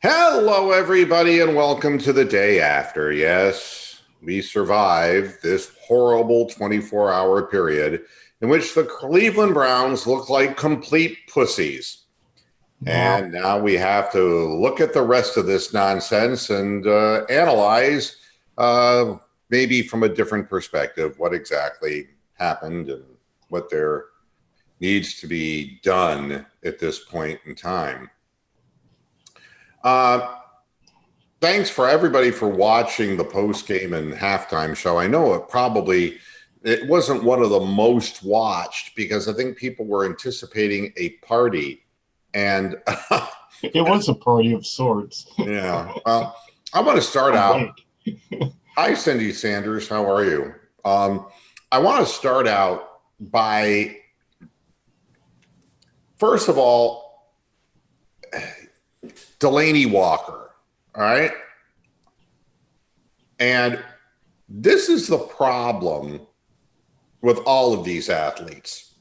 Hello, everybody, and welcome to the day after. Yes, we survived this horrible 24-hour period in which the Cleveland Browns look like complete pussies. And now we have to look at the rest of this nonsense and analyze, maybe from a different perspective, what exactly happened and what there needs to be done at this point in time. Thanks for everybody for watching the post-game and halftime show. I know it wasn't one of the most watched because I think people were anticipating a party. And it was a party of sorts. Yeah. Well, I want to start out. Hi, Cindy Sanders. How are you? I want to start out by, first of all, Delaney Walker. All right. And this is the problem with all of these athletes.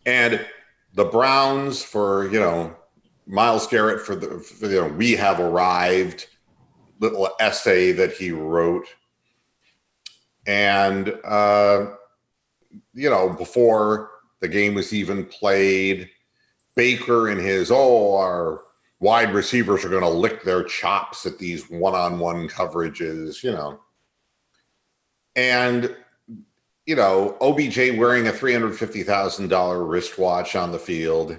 And the Browns for, Myles Garrett for we have arrived little essay that he wrote. And, before the game was even played, Baker and his, our wide receivers are going to lick their chops at these one-on-one coverages, And, OBJ wearing a $350,000 wristwatch on the field,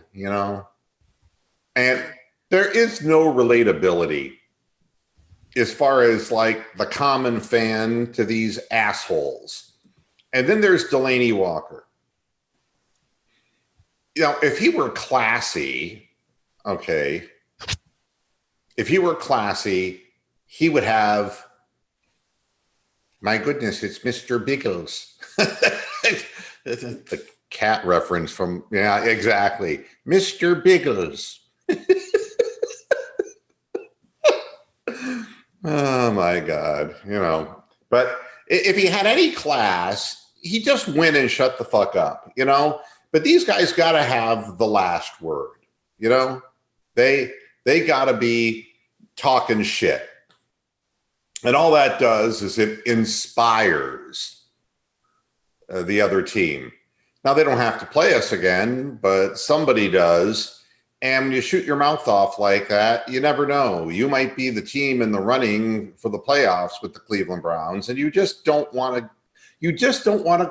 And there is no relatability as far as like the common fan to these assholes. And then there's Delaney Walker. If he were classy, okay, if he were classy, he would have, my goodness, it's Mr. Biggles. The cat reference from, yeah, exactly. Mr. Biggles. Oh, my God. But if he had any class, he just win and shut the fuck up, But these guys got to have the last word, They got to be talking shit. And all that does is it inspires the other team. Now, they don't have to play us again, but somebody does. And when you shoot your mouth off like that, you never know. You might be the team in the running for the playoffs with the Cleveland Browns, and you just don't want to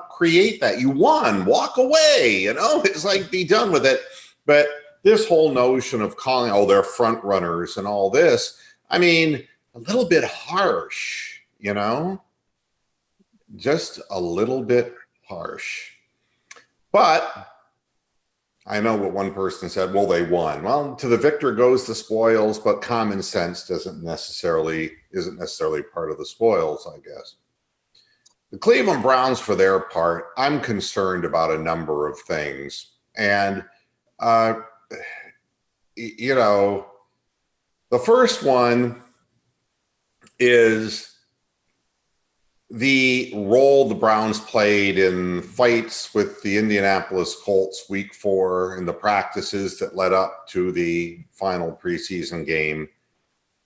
create that. You won, walk away, It's like, be done with it. But this whole notion of calling, they're front runners and all this, I mean, a little bit harsh, just a little bit harsh. But I know what one person said, well, they won. Well, to the victor goes the spoils, but common sense isn't necessarily part of the spoils, I guess. The Cleveland Browns, for their part, I'm concerned about a number of things. And the first one is the role the Browns played in fights with the Indianapolis Colts week 4 in the practices that led up to the final preseason game,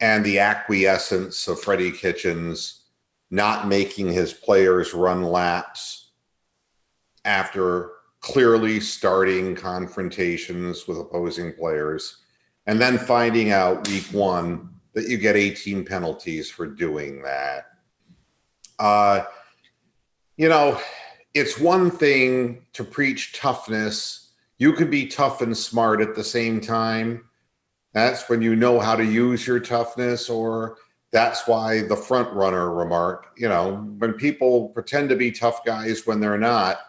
and the acquiescence of Freddie Kitchens not making his players run laps after clearly starting confrontations with opposing players, and then finding out week 1 that you get 18 penalties for doing that. It's one thing to preach toughness. You could be tough and smart at the same time. That's when you know how to use your toughness, or that's why the front runner remark, when people pretend to be tough guys when they're not.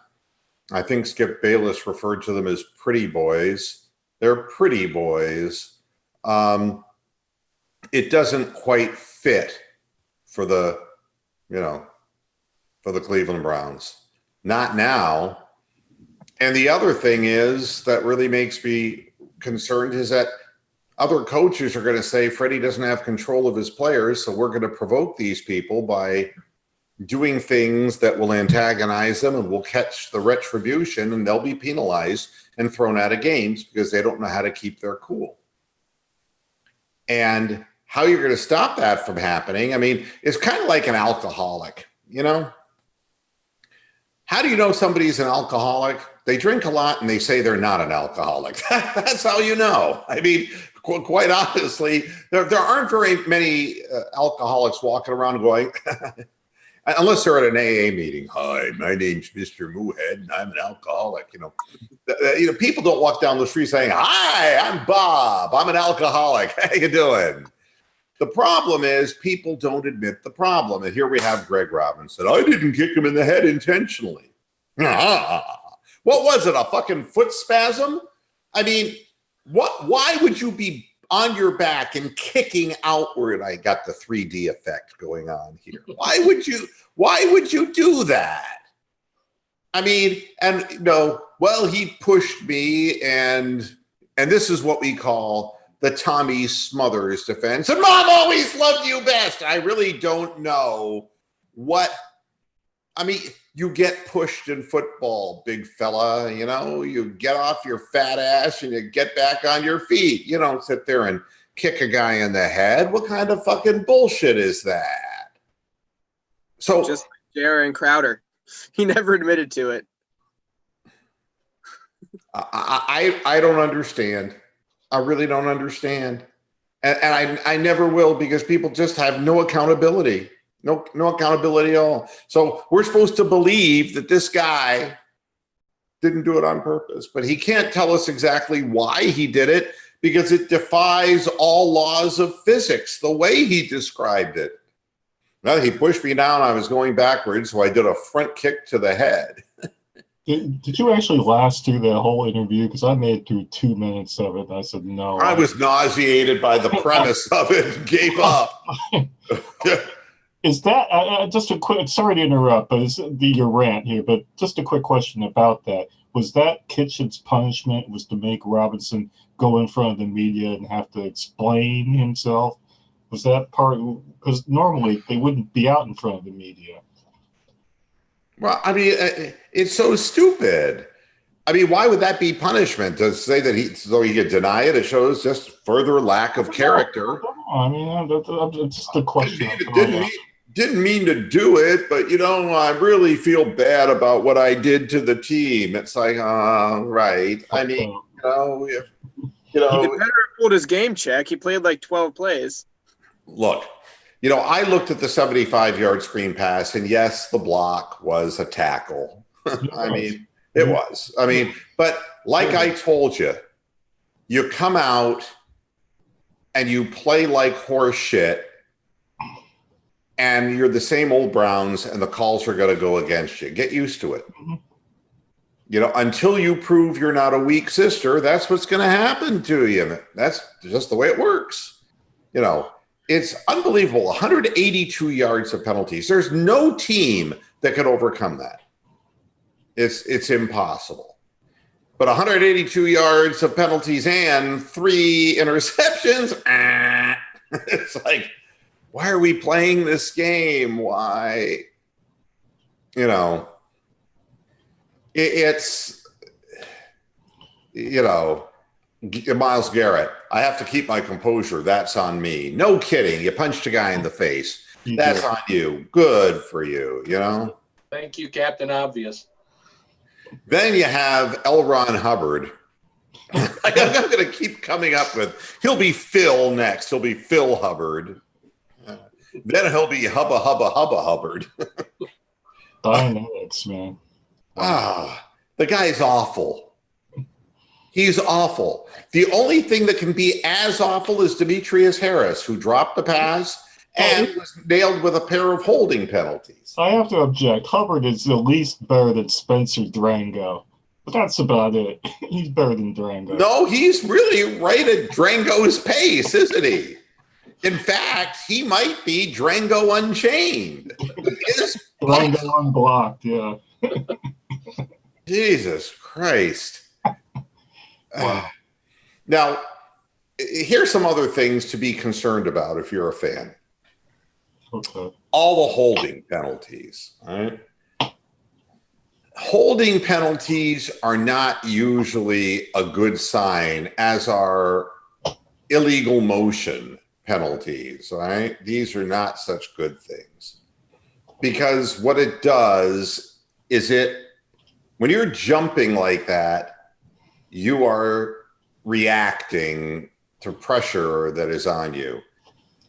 I think Skip Bayless referred to them as pretty boys. They're pretty boys. It doesn't quite fit for the Cleveland Browns. Not now. And the other thing is that really makes me concerned is that other coaches are going to say Freddie doesn't have control of his players, so we're going to provoke these people by doing things that will antagonize them, and will catch the retribution, and they'll be penalized and thrown out of games because they don't know how to keep their cool. And how you're going to stop that from happening, I mean, it's kind of like an alcoholic, you know? How do you know somebody's an alcoholic? They drink a lot and they say they're not an alcoholic. That's how you know. I mean, quite honestly, there aren't very many alcoholics walking around going, unless they're at an AA meeting. Hi, my name's Mr. Moohead and I'm an alcoholic. You know, people don't walk down the street saying, hi, I'm Bob. I'm an alcoholic. How you doing? The problem is people don't admit the problem. And here we have Greg Robinson. I didn't kick him in the head intentionally. What was it, a fucking foot spasm? I mean, why would you be on your back and kicking outward? I got the 3D effect going on here. Why would you do that? I mean, and well, he pushed me and this is what we call the Tommy Smothers defense. And Mom always loved you best. I really don't know what, I mean, you get pushed in football, big fella, you get off your fat ass and you get back on your feet. You don't sit there and kick a guy in the head. What kind of fucking bullshit is that? So just like Jaron Crowder, he never admitted to it. I don't understand. I really don't understand. And I never will, because people just have no accountability. No accountability at all. So we're supposed to believe that this guy didn't do it on purpose, but he can't tell us exactly why he did it, because it defies all laws of physics, the way he described it. Well, he pushed me down. I was going backwards, so I did a front kick to the head. Did you actually last through the whole interview? Because I made it through 2 minutes of it. And I said no. I was nauseated by the premise of it and gave up. Is that just a quick? Sorry to interrupt, but it's your rant here. But just a quick question about that: was that Kitchen's punishment was to make Robinson go in front of the media and have to explain himself? Was that part? Because normally they wouldn't be out in front of the media. Well, I mean, it's so stupid. I mean, why would that be punishment? To say that so he could deny it, it shows just further lack of character. I mean, it's just a question. Didn't mean to do it, but I really feel bad about what I did to the team. It's like, right. I mean, he could better have pulled his game check. He played like 12 plays. Look. I looked at the 75-yard screen pass, and yes, the block was a tackle. I mean, it was. I mean, but like I told you, you come out and you play like horse shit, and you're the same old Browns, and the calls are going to go against you. Get used to it. Until you prove you're not a weak sister, that's what's going to happen to you. That's just the way it works. It's unbelievable. 182 yards of penalties. There's no team that could overcome that. It's impossible. But 182 yards of penalties and 3 interceptions. It's like, why are we playing this game? Why? It's Myles Garrett, I have to keep my composure. That's on me. No kidding. You punched a guy in the face. That's on you. Good for you, Thank you, Captain Obvious. Then you have L. Ron Hubbard. I'm going to keep coming up with, he'll be Phil next. He'll be Phil Hubbard. Then he'll be Hubba Hubbard. Dynamics, man. The guy's awful. He's awful. The only thing that can be as awful is Demetrius Harris, who dropped the pass and was nailed with a pair of holding penalties. I have to object. Hubbard is at least better than Spencer Drango. But that's about it. He's better than Drango. No, he's really right at Drango's pace, isn't he? In fact, he might be Drango Unchained. Drango Unblocked, yeah. Jesus Christ. Now, here's some other things to be concerned about if you're a fan. Okay. All the holding penalties. All right? Holding penalties are not usually a good sign, as are illegal motion penalties, right? These are not such good things, because what it does is when you're jumping like that, you are reacting to pressure that is on you.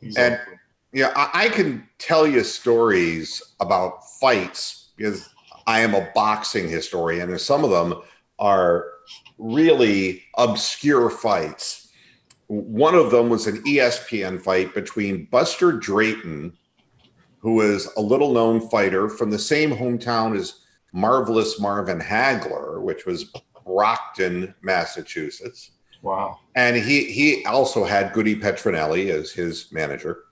Exactly. And I can tell you stories about fights because I am a boxing historian, and some of them are really obscure fights. One of them was an ESPN fight between Buster Drayton, who is a little known fighter from the same hometown as Marvelous Marvin Hagler, which was Brockton, Massachusetts. Wow. And he also had Goody Petronelli as his manager.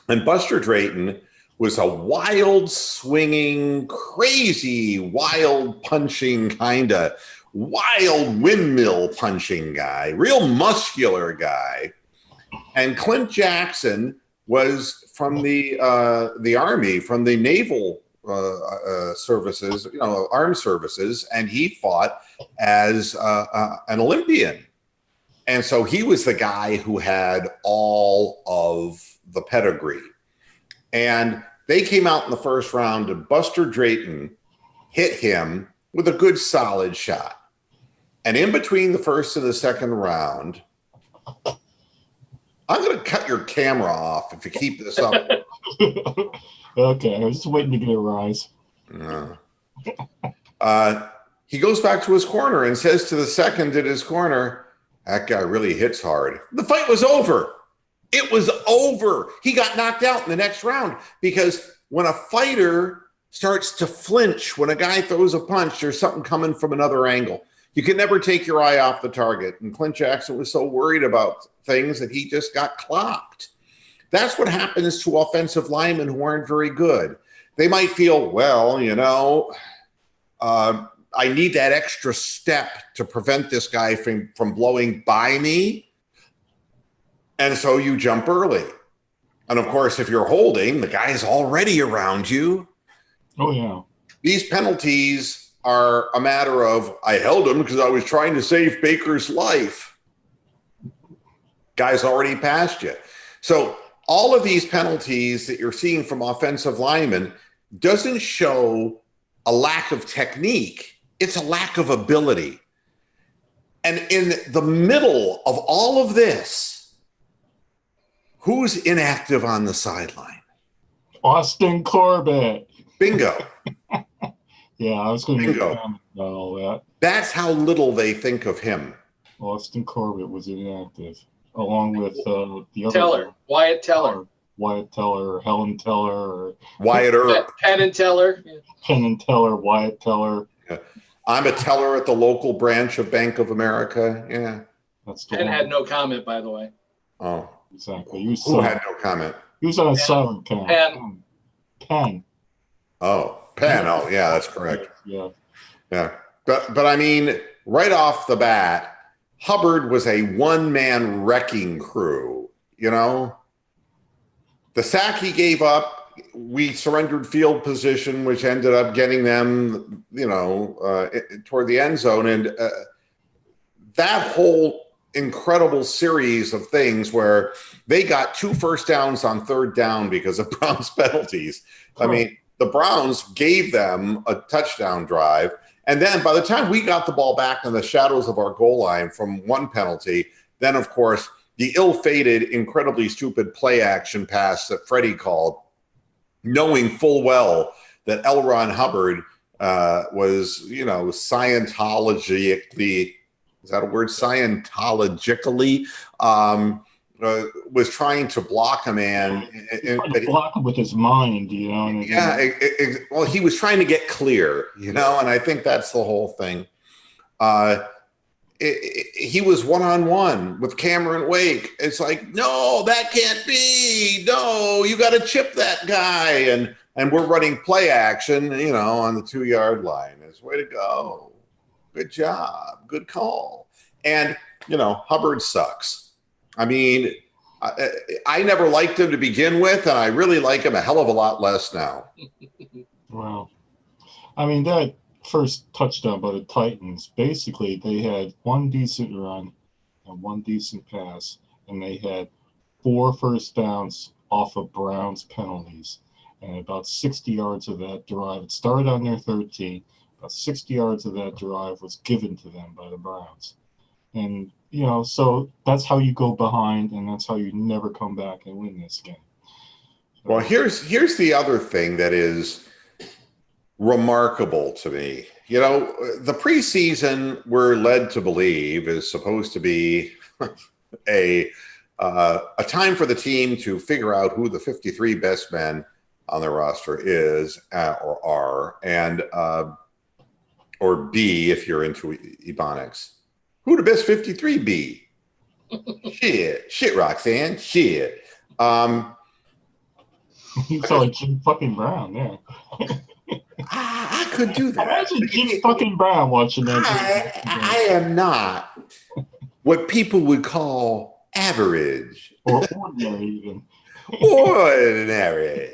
And Buster Drayton was a wild, swinging, crazy, wild punching, kind of wild windmill punching guy, real muscular guy. And Clint Jackson was from the Army, from the naval services, armed services, and he fought as an Olympian. And so he was the guy who had all of the pedigree. And they came out in the first round, and Buster Drayton hit him with a good solid shot. And in between the first and the second round, I'm going to cut your camera off if you keep this up. Okay, I was just waiting to get a rise. He goes back to his corner and says to the second in his corner, "That guy really hits hard." The fight was over. It was over. He got knocked out in the next round, because when a fighter starts to flinch, when a guy throws a punch, there's something coming from another angle. You can never take your eye off the target. And Clint Jackson was so worried about things that he just got clocked. That's what happens to offensive linemen who aren't very good. They might feel, well, I need that extra step to prevent this guy from blowing by me. And so you jump early. And of course, if you're holding, the guy's already around you. Oh, yeah. These penalties are a matter of, I held him because I was trying to save Baker's life. Guy's already past you. So all of these penalties that you're seeing from offensive linemen doesn't show a lack of technique. It's a lack of ability. And in the middle of all of this, who's inactive on the sideline? Austin Corbett. Bingo. Yeah, I was going to comment about all that. That's how little they think of him. Austin Corbett was inactive, along with the other Teller, Wyatt Teller. Wyatt Teller, Helen Teller, or Wyatt Earp. Penn and Teller. Penn and Teller, Wyatt Teller. Yeah. I'm a teller at the local branch of Bank of America. Yeah. That's the Penn one. had no comment, by the way. Oh. Exactly. Who had no comment? He was on a silent count. Penn. Oh, Penn. Oh, yeah, that's correct. Yeah. Yeah. But I mean, right off the bat, Hubbard was a one-man wrecking crew, The sack he gave up, we surrendered field position, which ended up getting them, toward the end zone. And that whole incredible series of things where they got 2 first downs on third down because of Browns penalties. I mean, the Browns gave them a touchdown drive. And then by the time we got the ball back in the shadows of our goal line from one penalty, then, of course, the ill-fated, incredibly stupid play action pass that Freddie called, knowing full well that L. Ron Hubbard was, Scientologically, is that a word? Scientologically, was trying to block a man. Block him with his mind, Yeah, well, he was trying to get clear, and I think that's the whole thing. He was one-on-one with Cameron Wake. It's like, no, that can't be. No, you got to chip that guy. And we're running play action, on the 2-yard line. It's way to go. Good job. Good call. And, Hubbard sucks. I mean, I never liked him to begin with, and I really like him a hell of a lot less now. Wow. I mean, that first touchdown by the Titans, basically they had one decent run and one decent pass, and they had 4 first downs off of Browns penalties. And about 60 yards of that drive, it started on their 13. About 60 yards of that drive was given to them by the Browns. And, so that's how you go behind, and that's how you never come back and win this game. Well, here's the other thing that is remarkable to me. The preseason, we're led to believe, is supposed to be a time for the team to figure out who the 53 best men on their roster is or are, and or B if you're into Ebonics. Who the best 53 be? shit, Roxanne, shit. You sound like Jim fucking Brown there. I could do that. Imagine Jim fucking Brown watching that. I am not what people would call average. Or ordinary, even. Ordinary.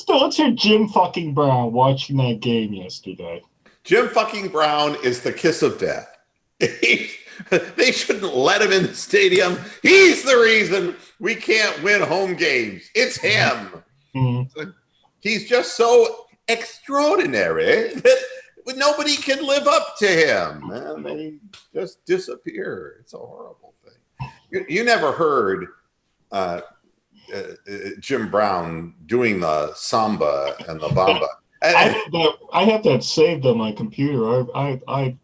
Let's hear Jim fucking Brown watching that game yesterday. Jim fucking Brown is the kiss of death. They shouldn't let him in the stadium. He's the reason we can't win home games. It's him. Mm-hmm. He's just so extraordinary that nobody can live up to him. And they just disappear. It's a horrible thing. You never heard Jim Brown doing the samba and the bamba. I have that saved on my computer. I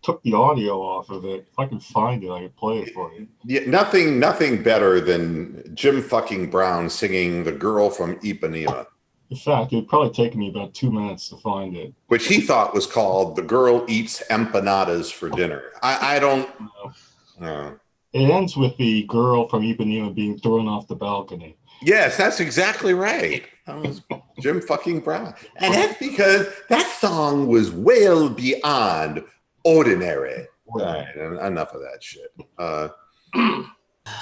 took the audio off of it. If I can find it, I can play it for you. Yeah, nothing better than Jim fucking Brown singing "The Girl from Ipanema." In fact, it'd probably take me about 2 minutes to find it. Which he thought was called "The Girl Eats Empanadas for Dinner." I don't know. It ends with the girl from Ipanema being thrown off the balcony. Yes, that's exactly right. That was Jim fucking Brown. And that's because that song was well beyond ordinary. Right, enough of that shit.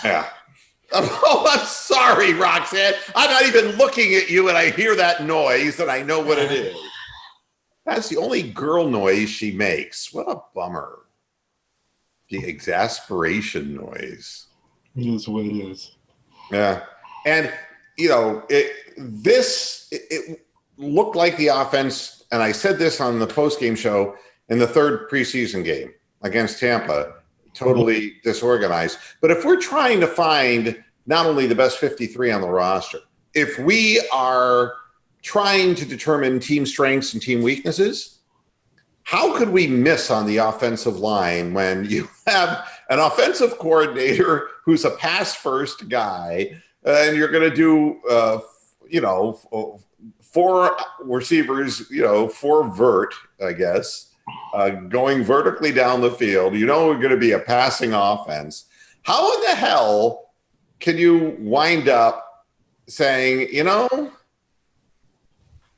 Yeah. Oh, I'm sorry, Roxanne. I'm not even looking at you and I hear that noise and I know what it is. That's the only girl noise she makes. What a bummer. The exasperation noise. It is what it is. Yeah. And, it looked like the offense, and I said this on the post-game show, in the third preseason game against Tampa, totally disorganized. But if we're trying to find not only the best 53 on the roster, if we are trying to determine team strengths and team weaknesses, how could we miss on the offensive line when you have an offensive coordinator who's a pass-first guy, and you're going to do, 4 receivers, 4 vert, I guess, going vertically down the field. We're going to be a passing offense. How in the hell can you wind up saying,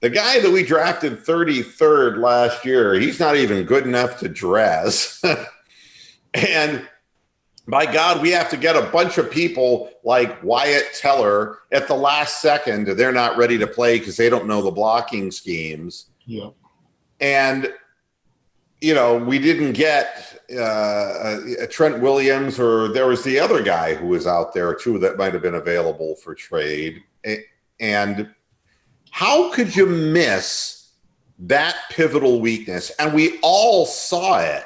the guy that we drafted 33rd last year, he's not even good enough to dress. And by God, we have to get a bunch of people like Wyatt Teller at the last second. They're not ready to play because they don't know the blocking schemes. Yeah. And, we didn't get a Trent Williams, or there was the other guy who was out there too that might have been available for trade. And how could you miss that pivotal weakness? And we all saw it.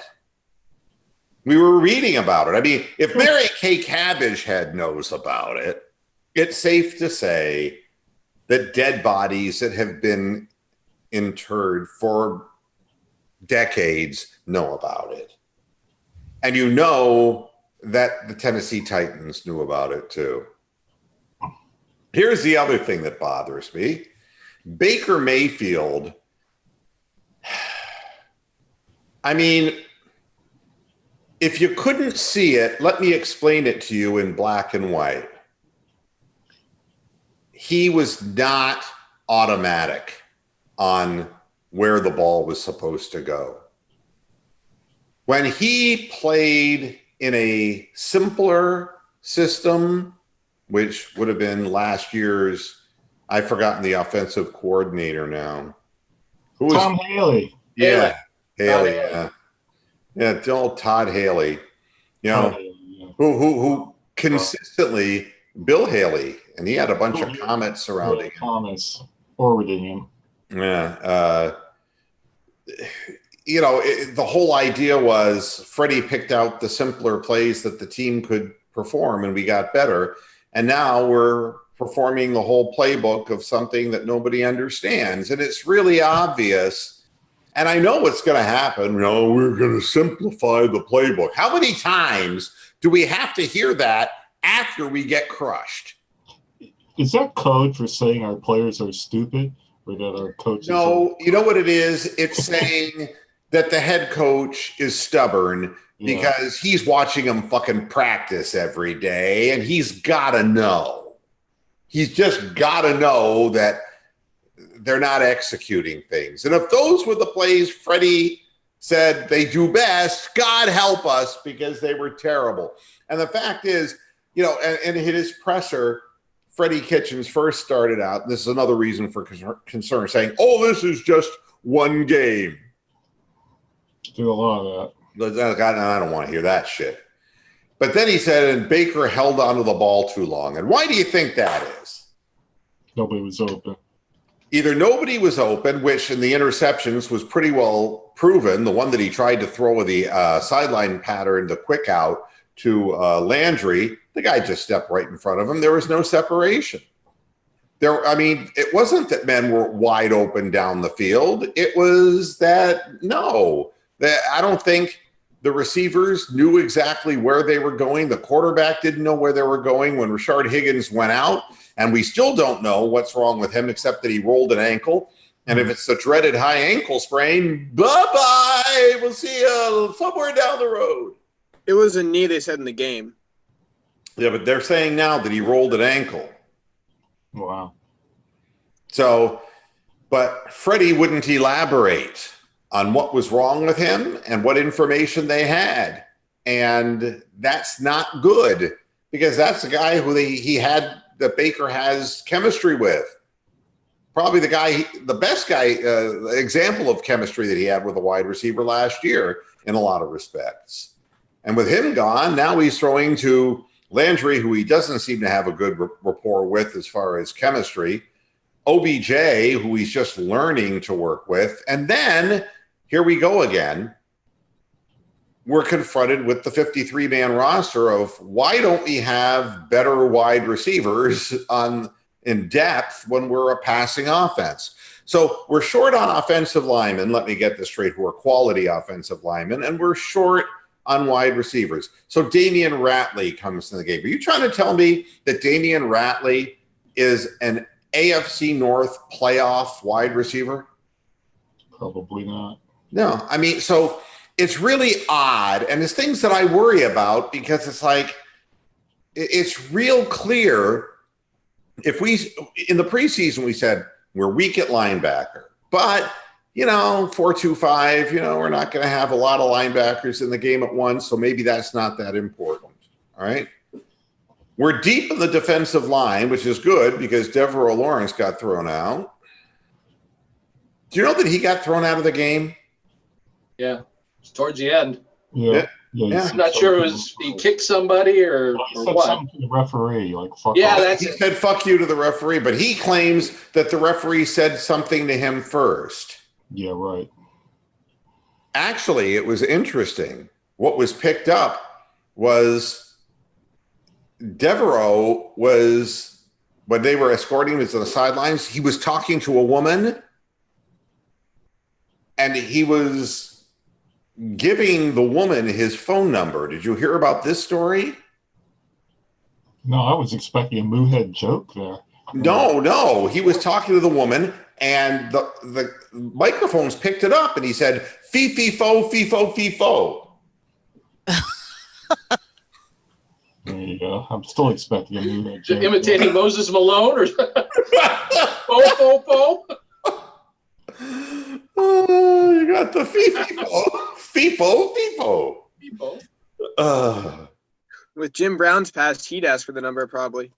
We were reading about it. I mean, if Mary Kay Cabbagehead knows about it, it's safe to say that dead bodies that have been interred for decades know about it. And that the Tennessee Titans knew about it too. Here's the other thing that bothers me. Baker Mayfield, I mean, if you couldn't see it, let me explain it to you in black and white. He was not automatic on where the ball was supposed to go. When he played in a simpler system, which would have been last year's, I've forgotten the offensive coordinator now. Tom Haley. Yeah, Haley. Yeah. Yeah, old Todd Haley. You know, who consistently Bill Haley, and he had a bunch of comments surrounding him. Comments orbiting him. Yeah. You know, the whole idea was Freddie picked out the simpler plays that the team could perform, and we got better. And now we're performing the whole playbook of something that nobody understands. And it's really obvious. And I know what's going to happen. You know, we're going to simplify the playbook. How many times do we have to hear that after we get crushed? Is that code for saying our players are stupid, or that our coaches? No, you know what it is? It's saying that the head coach is stubborn because he's watching them fucking practice every day, and he's got to know. He's just got to know that they're not executing things. And if those were the plays Freddie said they do best, God help us, because they were terrible. And the fact is, you know, and in his presser, Freddie Kitchens first started out, this is another reason for concern, saying, oh, this is just one game. Do a lot of that. I don't want to hear that shit. But then he said, and Baker held onto the ball too long. And why do you think that is? Nobody was open. Either nobody was open, which in the interceptions was pretty well proven. The one that he tried to throw with the sideline pattern, the quick out to Landry, the guy just stepped right in front of him. There was no separation. It wasn't that men were wide open down the field. It was that, I don't think the receivers knew exactly where they were going. The quarterback didn't know where they were going when Rashard Higgins went out. And we still don't know what's wrong with him, except that he rolled an ankle. And if it's the dreaded high ankle sprain, bye-bye. We'll see you somewhere down the road. It was a knee, they said in the game. Yeah, but they're saying now that he rolled an ankle. Wow. So, but Freddie wouldn't elaborate on what was wrong with him and what information they had. And that's not good, because that's the guy who he had, that Baker has chemistry with. Probably the best guy, example of chemistry that he had with a wide receiver last year in a lot of respects. And with him gone, now he's throwing to Landry, who he doesn't seem to have a good rapport with as far as chemistry, OBJ, who he's just learning to work with. And then here we go again. We're confronted with the 53-man roster of why don't we have better wide receivers in depth when we're a passing offense? So we're short on offensive linemen. Let me get this straight, who are quality offensive linemen, and we're short on wide receivers. So Damian Ratley comes to the game. Are you trying to tell me that Damian Ratley is an AFC North playoff wide receiver? Probably not. No, so it's really odd, and there's things that I worry about, because it's like, it's real clear. If in the preseason, we said we're weak at linebacker, but 4-2-5, we're not going to have a lot of linebackers in the game at once, so maybe that's not that important. All right. We're deep in the defensive line, which is good, because Devereaux Lawrence got thrown out. Do you know that he got thrown out of the game? Yeah, it's towards the end. Yeah. I'm not sure it was he kicked somebody or said what. Something to the referee, like fuck Yeah, off. He said fuck you to the referee, but he claims that the referee said something to him first. Yeah, right. Actually, it was interesting. What was picked up was Devereaux was, when they were escorting him to the sidelines, he was talking to a woman, and he was giving the woman his phone number. Did you hear about this story? No, I was expecting a moohead joke there. No. He was talking to the woman, and the microphones picked it up, and he said, fee, fee, fo, fee, fo, fee, fo. There you go. I'm still expecting a moohead joke. Imitating Moses Malone or fo. Oh, you got the FIFO. With Jim Brown's past, he'd ask for the number probably.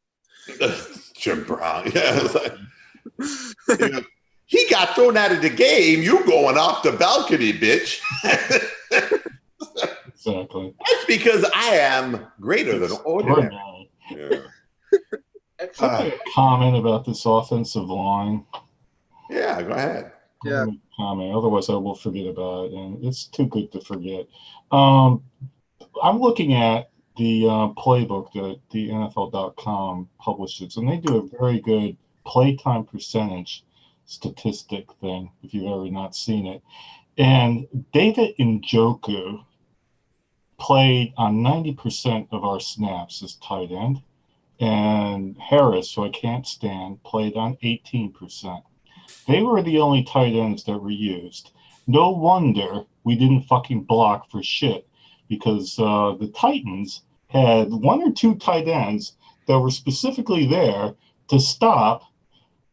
Jim Brown, yeah. He got thrown out of the game. You going off the balcony, bitch. Exactly. That's because I am greater than ordinary. Yeah. Something a comment about this offensive line. Yeah, go ahead. Yeah. Comment. Otherwise, I will forget about it, and it's too good to forget. I'm looking at the playbook that the NFL.com publishes, and they do a very good playtime percentage statistic thing, if you've ever not seen it. And David Njoku played on 90% of our snaps as tight end, and Harris, who I can't stand, played on 18%. They were the only tight ends that were used. No wonder we didn't fucking block for shit, because the Titans had one or two tight ends that were specifically there to stop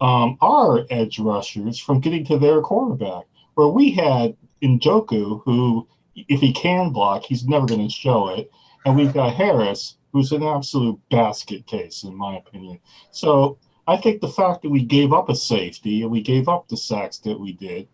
our edge rushers from getting to their quarterback, where we had Njoku, who, if he can block, he's never going to show it. And we've got Harris, who's an absolute basket case, in my opinion. So I think the fact that we gave up a safety and we gave up the sacks that we did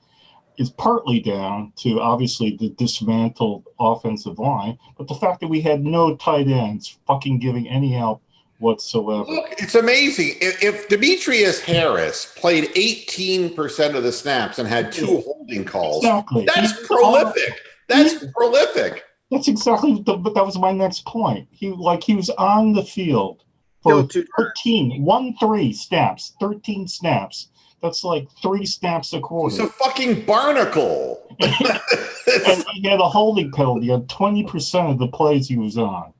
is partly down to, obviously, the dismantled offensive line, but the fact that we had no tight ends fucking giving any help whatsoever. Look, it's amazing. If Demetrius Harris played 18% of the snaps and had 2 holding calls, exactly. That's prolific. That's prolific. That's exactly, but that was my next point. He was on the field for 13 snaps, 13 snaps. That's like 3 snaps a quarter. He's a fucking barnacle. And he had a holding penalty on 20% of the plays he was on.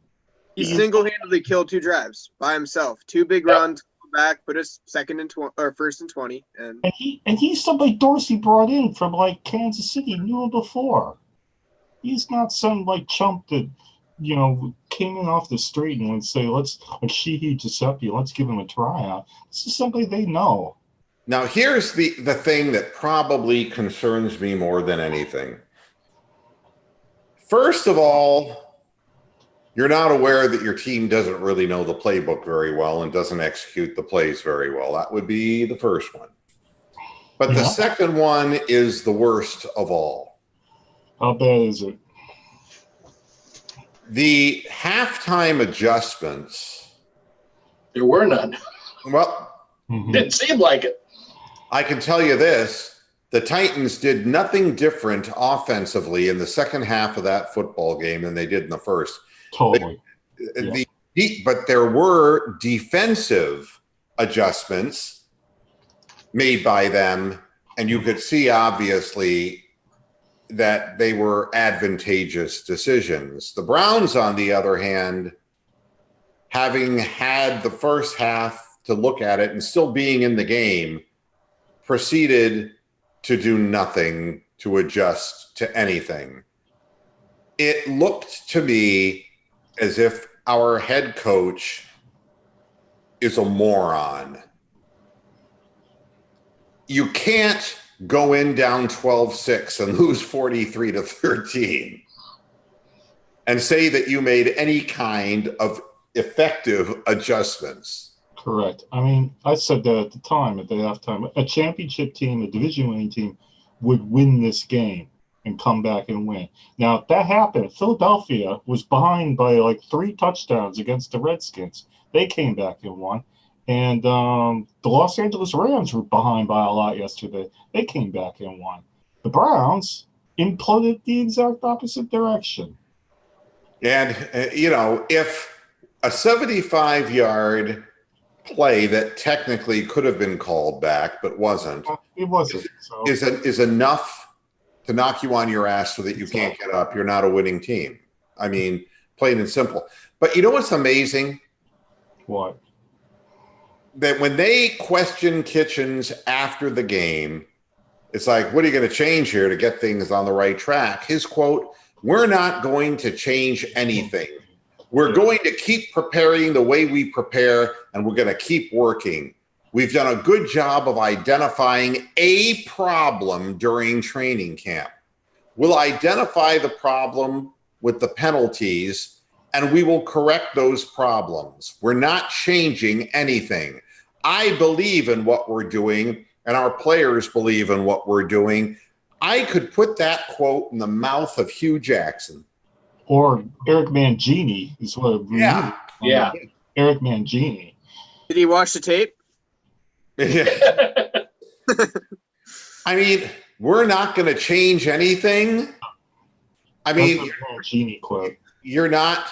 He single-handedly killed 2 drives by himself. 2 big runs, back, put us first and 20, and he's somebody Dorsey brought in from like Kansas City, knew him before. He's not some like chump that came in off the street and would say, let's Sheehy Giuseppe, let's give him a tryout. This is somebody they know. Now, here's the thing that probably concerns me more than anything. First of all, you're not aware that your team doesn't really know the playbook very well and doesn't execute the plays very well. That would be the first one. But the second one is the worst of all. How bad is it? The halftime adjustments. There were none. Well, Didn't seem like it. I can tell you this. The Titans did nothing different offensively in the second half of that football game than they did in the first. Totally. But there were defensive adjustments made by them, and you could see, obviously, that they were advantageous decisions. The Browns, on the other hand, having had the first half to look at it and still being in the game, proceeded to do nothing to adjust to anything. It looked to me as if our head coach is a moron. You can't go in down 12-6 and lose 43-13 and say that you made any kind of effective adjustments. Correct. I mean, I said that at the time, at the halftime. A championship team, a division-winning team, would win this game and come back and win. Now, if that happened, Philadelphia was behind by like 3 touchdowns against the Redskins. They came back and won. And the Los Angeles Rams were behind by a lot yesterday. They came back and won. The Browns imploded the exact opposite direction. And, if a 75-yard play that technically could have been called back but wasn't, it wasn't. Is enough to knock you on your ass so that you can't get up. You're not a winning team. I mean, plain and simple. But you know what's amazing? What? That when they question Kitchens after the game, it's like, what are you going to change here to get things on the right track? His quote, "We're not going to change anything. We're going to keep preparing the way we prepare, and we're going to keep working. We've done a good job of identifying a problem during training camp. We'll identify the problem with the penalties, and we will correct those problems. We're not changing anything. I believe in what we're doing, and our players believe in what we're doing." I could put that quote in the mouth of Hugh Jackson. Or Eric Mangini is what. Yeah. Yeah. Eric Mangini. Did he watch the tape? I mean, we're not going to change anything. I mean, That's a Mangini quote. you're not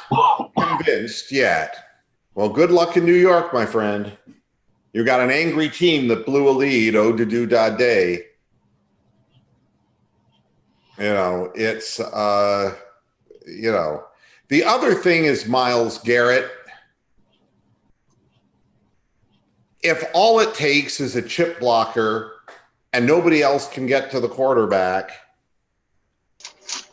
convinced yet. Well, good luck in New York, my friend. You got an angry team that blew a lead. Oh, to do da day. You know, it's you know. The other thing is Myles Garrett. If all it takes is a chip blocker and nobody else can get to the quarterback,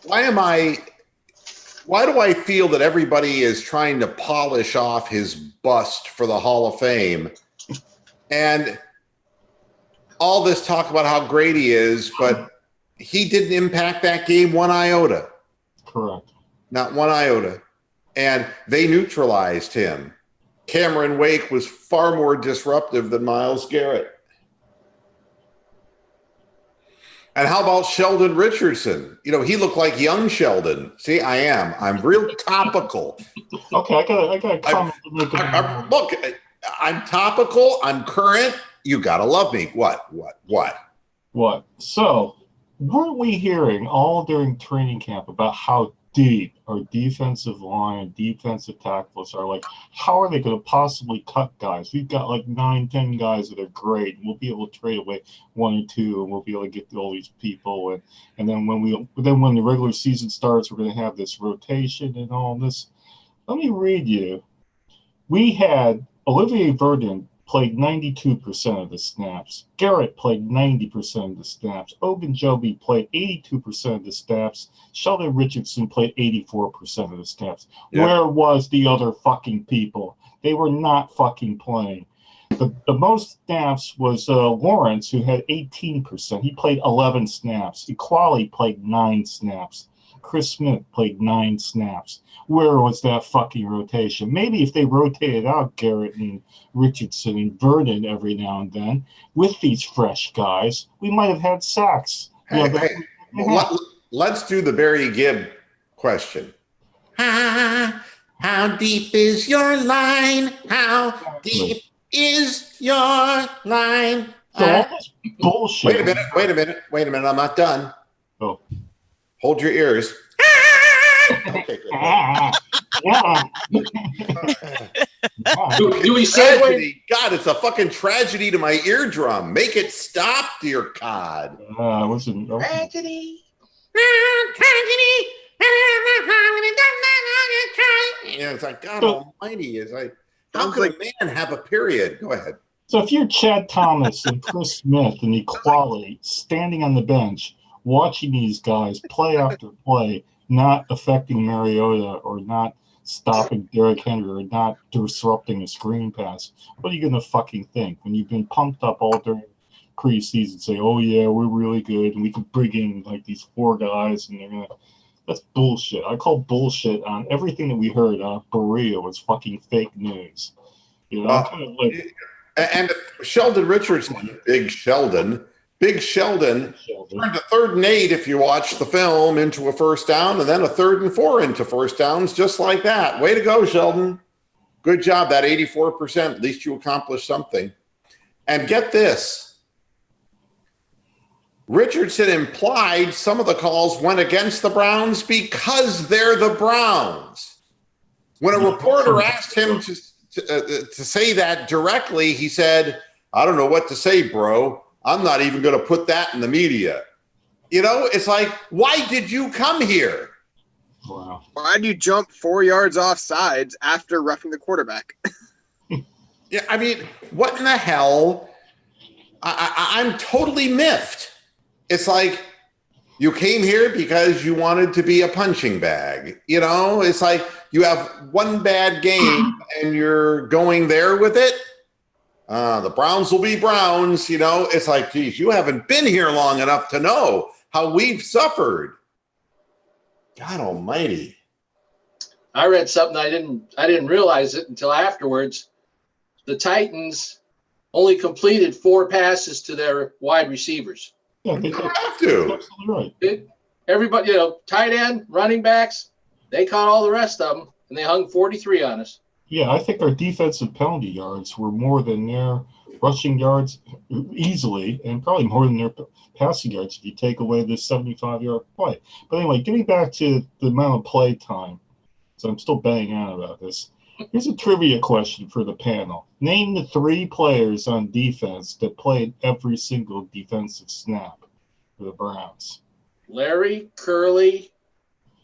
why do I feel that everybody is trying to polish off his bust for the Hall of Fame? And all this talk about how great he is, but he didn't impact that game one iota. Correct. Not one iota. And they neutralized him. Cameron Wake was far more disruptive than Myles Garrett. And how about Sheldon Richardson? You know, he looked like young Sheldon. See, I'm real topical. Okay, I got a comment to make. Look, I'm topical. I'm current. You gotta love me. What? What? So, weren't we hearing all during training camp about how deep our defensive line, defensive tackles are? Like, how are they going to possibly cut guys? We've got like 9-10 guys that are great, and we'll be able to trade away 1 or 2, and we'll be able to get all these people. And then when the regular season starts, we're going to have this rotation and all this. Let me read you. We had Olivier Verdon played 92% of the snaps. Garrett played 90% of the snaps. Ogunjobi played 82% of the snaps. Sheldon Richardson played 84% of the snaps. Yep. Where was the other fucking people? They were not fucking playing. The most snaps was Lawrence, who had 18%. He played 11 snaps. Equali played 9 snaps. Chris Smith played 9 snaps. Where was that fucking rotation? Maybe if they rotated out Garrett and Richardson and Vernon every now and then with these fresh guys, we might have had sacks. Let's do the Barry Gibb question. How deep is your line? How deep is your line? So all this bullshit. Wait a minute. I'm not done. Oh. Hold your ears. Okay, good. Do we say tragedy? God, it's a fucking tragedy to my eardrum. Make it stop, dear God. Tragedy. Yeah, it's like God Almighty. How could a man have a period? Go ahead. So if you're Chad Thomas and Chris Smith and Equality standing on the bench, watching these guys play after play, not affecting Mariota or not stopping Derrick Henry or not disrupting a screen pass, what are you going to fucking think when you've been pumped up all during preseason? Say, oh yeah, we're really good and we can bring in like these 4 guys and they're going to. That's bullshit. I call bullshit on everything that we heard. Berea was fucking fake news. You know, kind of like. And Sheldon Richardson, Big Sheldon turned a 3rd and 8 if you watch the film into a first down, and then a 3rd and 4 into first downs, just like that. Way to go, Sheldon. Good job. That 84%. At least you accomplished something. And get this. Richardson implied some of the calls went against the Browns because they're the Browns. When a reporter asked him to say that directly, he said, I don't know what to say, bro. I'm not even going to put that in the media. You know, it's like, why did you come here? Wow. Why do you jump 4 yards off sides after roughing the quarterback? Yeah, I mean, what in the hell? I'm totally miffed. It's like you came here because you wanted to be a punching bag. You know, it's like you have one bad game and you're going there with it. The Browns will be Browns. You know, it's like, geez, you haven't been here long enough to know how we've suffered. God almighty. I read something I didn't realize it until afterwards. The Titans only completed 4 passes to their wide receivers. Yeah, they have to. Absolutely right. Everybody, you know, tight end, running backs, They caught all the rest of them, and they hung 43 on us. Yeah, I think our defensive penalty yards were more than their rushing yards easily, and probably more than their passing yards if you take away the 75-yard play. But anyway, getting back to the amount of play time, so I'm still banging on about this. Here's a trivia question for the panel. Name the 3 players on defense that played every single defensive snap for the Browns. Larry, Curly,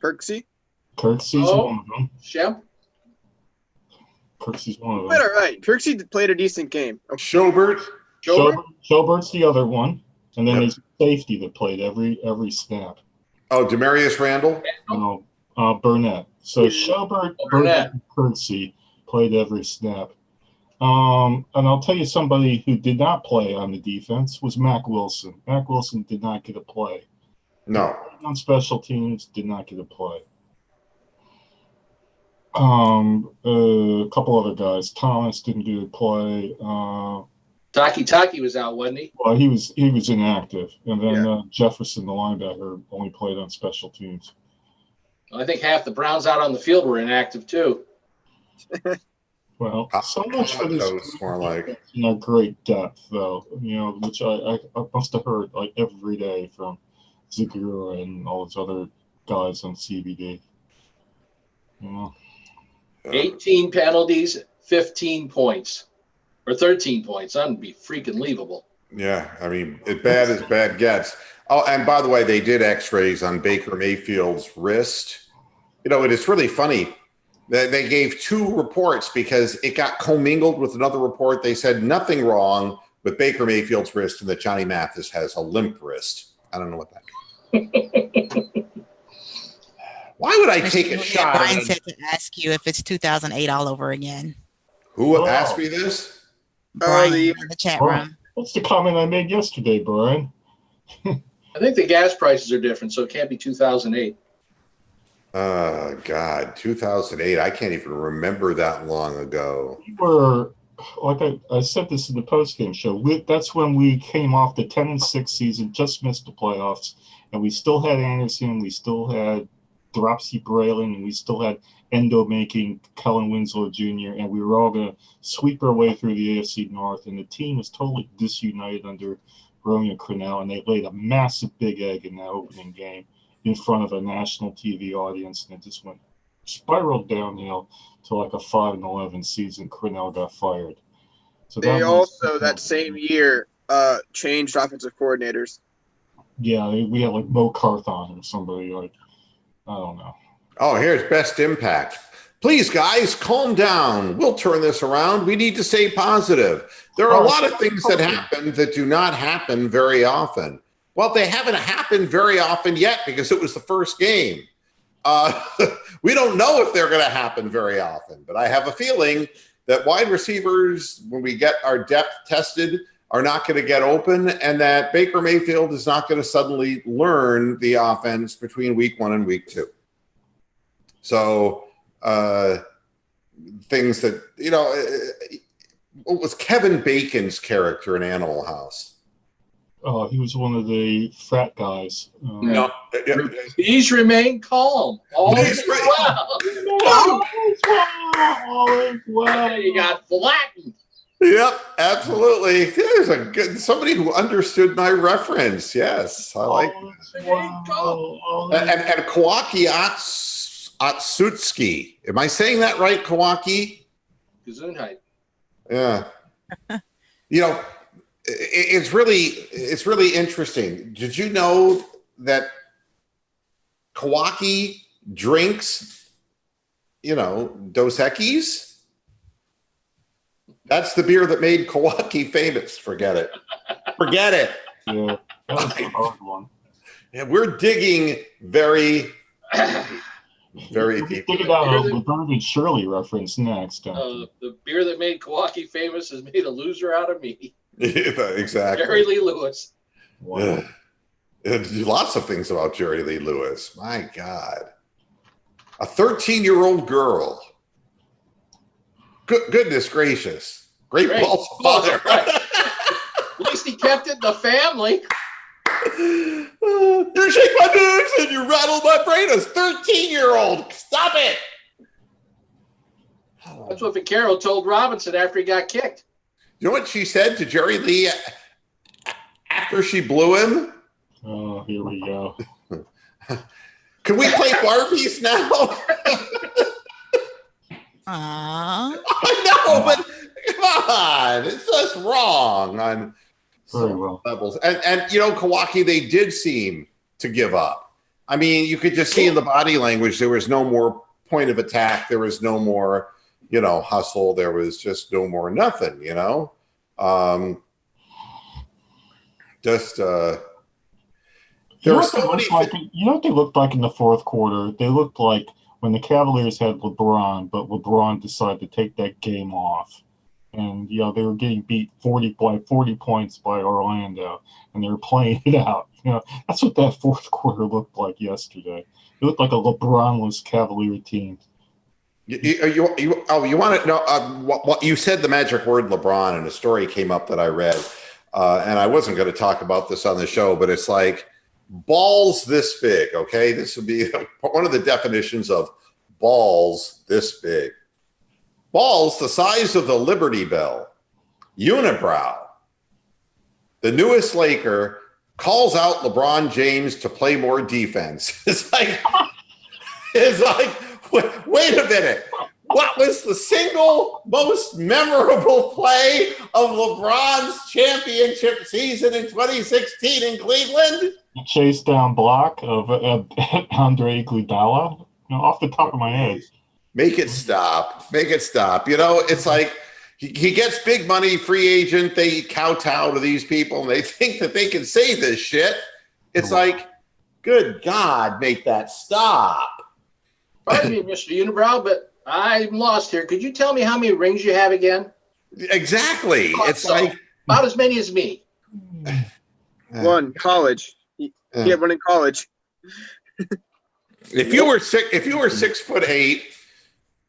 Kirksey. Kirksey's one of them. Shemp. Kirksey's one of But them. all right, Kirksey played a decent game. Schobert. Schobert's the other one. And then Yep. there's safety that played every snap. Oh, Demarius Randall. Burnett. So Schobert, Burnett, and Kirksey played every snap. And I'll tell you somebody who did not play on the defense was Mack Wilson. Mack Wilson did not get a play. No. On special teams, did not get a play. A couple other guys. Thomas didn't get a play. Taki was out, wasn't he? Well, he was inactive. And then Jefferson, the linebacker, only played on special teams. I think half the Browns out on the field were inactive too. Well, so much for this. More like Great depth, though. Which I must have heard like every day from Zagura and all those other guys on CBD. 18 penalties, 15 points, or 13 points. That would be freaking leavable. Yeah, I mean, as bad gets. Oh, and by the way, they did X-rays on Baker Mayfield's wrist. And it's really funny. They gave 2 reports because it got commingled with another report. They said nothing wrong with Baker Mayfield's wrist and that Johnny Mathis has a limp wrist. I don't know what that. Why would I take a shot? Brian said to ask you if it's 2008 all over again. Who asked me this? Brian in the chat room. That's the comment I made yesterday, Brian. I think the gas prices are different, so it can't be 2008. God, 2008. I can't even remember that long ago. We were, like I said this in the postgame show, that's when we came off the 10-6 season, just missed the playoffs, and we still had Anderson, we still had Dropsy Braylon, and we still had Endo making Kellen Winslow Jr., and we were all going to sweep our way through the AFC North, and the team was totally disunited under Romeo Crennel, and they laid a massive big egg in that opening game in front of a national TV audience, and it just spiraled downhill to like a 5-11 season. Crennel got fired. So they also that same year changed offensive coordinators. Yeah, we had like Mo Carthon or somebody like, I don't know. Oh, here's Best Impact. Please, guys, calm down. We'll turn this around. We need to stay positive. There are a lot of things that happen that do not happen very often. Well, they haven't happened very often yet because it was the first game. We don't know if they're going to happen very often, but I have a feeling that wide receivers, when we get our depth tested, are not going to get open, and that Baker Mayfield is not going to suddenly learn the offense between week 1 and week 2. So things that, what was Kevin Bacon's character in Animal House? Oh, he was one of the frat guys. No. Please remain calm. All is well. All is well. You got flattened. Yep, absolutely. There's a good somebody who understood my reference. Yes, I like. And Kawaki Otsutski. Am I saying that right, Kawaki? Gesundheit. Yeah. It's really interesting. Did you know that Kawaki drinks, Dos Equis? That's the beer that made Kawaki famous. Forget it. Forget it. Yeah, that was a hard one. Yeah, we're digging very, very deep. Think about a Laverne and Shirley reference next. The beer that made Kawaki famous has made a loser out of me. Yeah, exactly. Jerry Lee Lewis. Wow. Lots of things about Jerry Lee Lewis. My God. A 13-year-old girl. Goodness gracious. Great balls of fire. Right. At least he kept it in the family. You shake my nerves and you rattle my brain. A 13-year-old. Stop it. That's what Vaccaro told Robinson after he got kicked. You know what she said to Jerry Lee after she blew him? Oh, here we go. Can we play Barbies now? Aww. I know, but come on. It's just wrong on Very well. levels. And you know, Kawaki, they did seem to give up. I mean, you could just see in the body language there was no more point of attack. There was no more, you know, hustle. There was just no more nothing, you know. There were so many. You know what they looked like in the fourth quarter? They looked like when the Cavaliers had LeBron, but LeBron decided to take that game off. And, you know, they were getting beat 40 points by Orlando, and they were playing it out. You know, that's what that fourth quarter looked like yesterday. It looked like a LeBron-less Cavalier team. You want to know what you said the magic word LeBron, and a story came up that I read, and I wasn't going to talk about this on the show, but it's like balls this big. Okay, this would be one of the definitions of balls this big. Balls the size of the Liberty Bell. Unibrow. The newest Laker calls out LeBron James to play more defense. It's like, wait a minute. What was the single most memorable play of LeBron's championship season in 2016 in Cleveland? The chase down block of Andre Iguodala, you know, off the top of my head. Make it stop. Make it stop. You know, it's like he gets big money, free agent. They kowtow to these people, and they think that they can say this shit. It's like, good God, make that stop. Pardon me, Mr. Unibrow, but I'm lost here. Could you tell me how many rings you have again? Exactly. It's like about as many as me. One, college. He had one in college. If you were 6'8",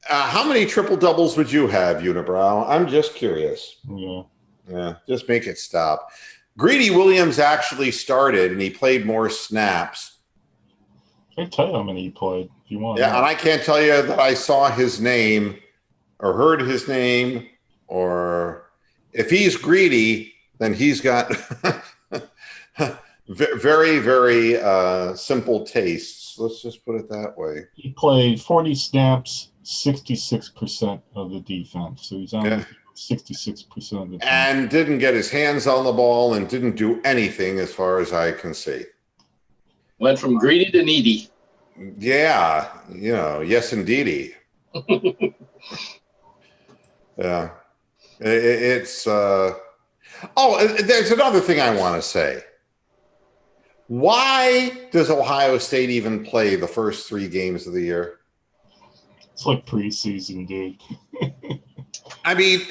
how many triple doubles would you have, Unibrow? I'm just curious. Yeah. Just make it stop. Greedy Williams actually started, and he played more snaps. I can tell you how many he played if you want. Yeah, and I can't tell you that I saw his name or heard his name, or if he's greedy, then he's got very, very simple tastes. Let's just put it that way. He played 40 snaps, 66% of the defense. So he's on 66% of the defense. And didn't get his hands on the ball and didn't do anything as far as I can see. Went from greedy to needy. Yeah, you know, yes, indeedy. Yeah. It's there's another thing I want to say. Why does Ohio State even play the first 3 games of the year? It's like preseason, dude. I mean,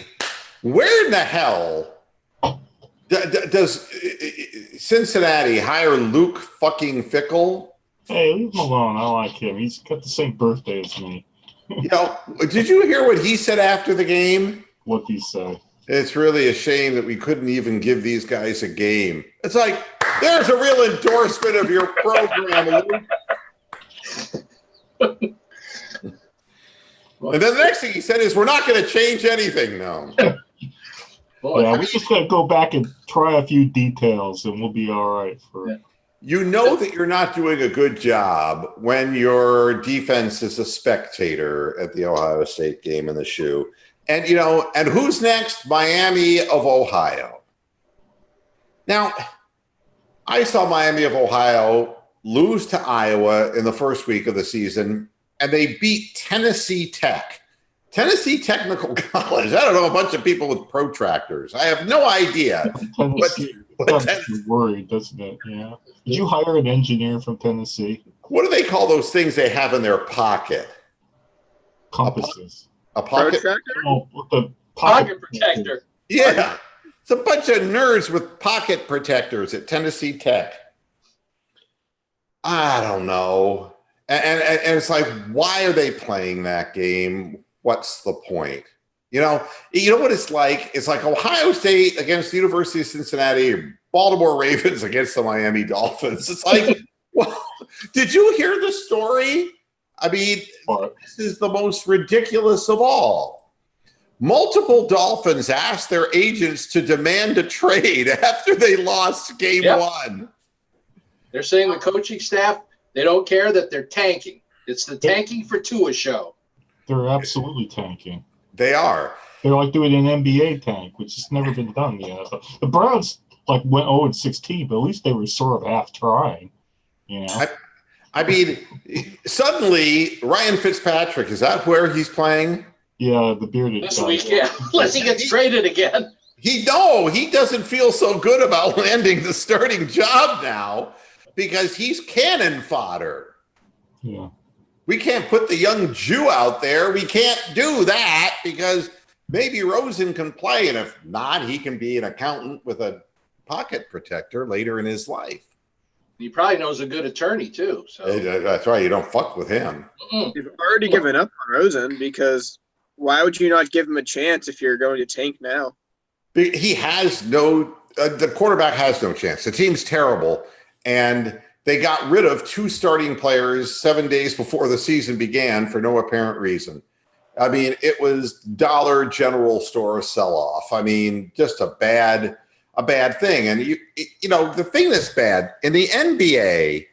where in the hell does Cincinnati hire Luke fucking Fickle? Hey, leave him alone. I like him. He's got the same birthday as me. You know, did you hear what he said after the game? What'd he say? It's really a shame that we couldn't even give these guys a game. It's like, there's a real endorsement of your program, Luke. And then the next thing he said is, we're not going to change anything now. Yeah, we just got to go back and try a few details, and we'll be all right. You know that you're not doing a good job when your defense is a spectator at the Ohio State game in the shoe. And, you know, and who's next? Miami of Ohio. Now, I saw Miami of Ohio lose to Iowa in the first week of the season, and they beat Tennessee Tech. Tennessee Technical College. I don't know, a bunch of people with protractors. I have no idea. Tennessee, you're worried, doesn't it? Yeah. Did you hire an engineer from Tennessee? What do they call those things they have in their pocket? Compasses. A pocket? Oh, the pocket protector. Yeah. It's a bunch of nerds with pocket protectors at Tennessee Tech. I don't know. And it's like, why are they playing that game? What's the point? You know what it's like? It's like Ohio State against the University of Cincinnati, Baltimore Ravens against the Miami Dolphins. It's like, well, did you hear the story? I mean, this is the most ridiculous of all. Multiple Dolphins asked their agents to demand a trade after they lost game one. They're saying the coaching staff, they don't care that they're tanking. It's the tanking for Tua show. They're absolutely tanking. They are. They're like doing an NBA tank, which has never been done in the NFL. The Browns like went 0-16, but at least they were sort of half trying. You know. I mean, suddenly Ryan Fitzpatrick, is that where he's playing? Yeah, the bearded this guy. week, yeah. Unless he gets traded again. He doesn't feel so good about landing the starting job now because he's cannon fodder. Yeah. We can't put the young Jew out there. We can't do that because maybe Rosen can play, and if not, he can be an accountant with a pocket protector later in his life. He probably knows a good attorney too. So that's right. You don't fuck with him. You've already given up on Rosen because why would you not give him a chance if you're going to tank now? He has no the quarterback has no chance. The team's terrible, and they got rid of 2 starting players 7 days before the season began for no apparent reason. I mean, it was Dollar General Store sell-off. I mean, just a bad thing. And you know, the thing that's bad in the NBA,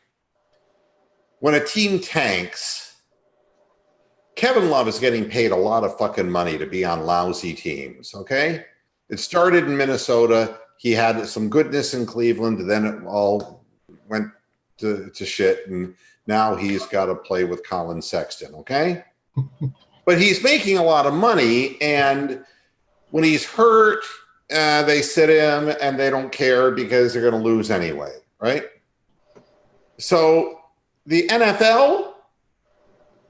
when a team tanks, Kevin Love is getting paid a lot of fucking money to be on lousy teams. Okay, it started in Minnesota. He had some goodness in Cleveland, and then it all went to shit, and now he's got to play with Colin Sexton. Okay, but he's making a lot of money, and when he's hurt, they sit him and they don't care because they're going to lose anyway, right? So the NFL,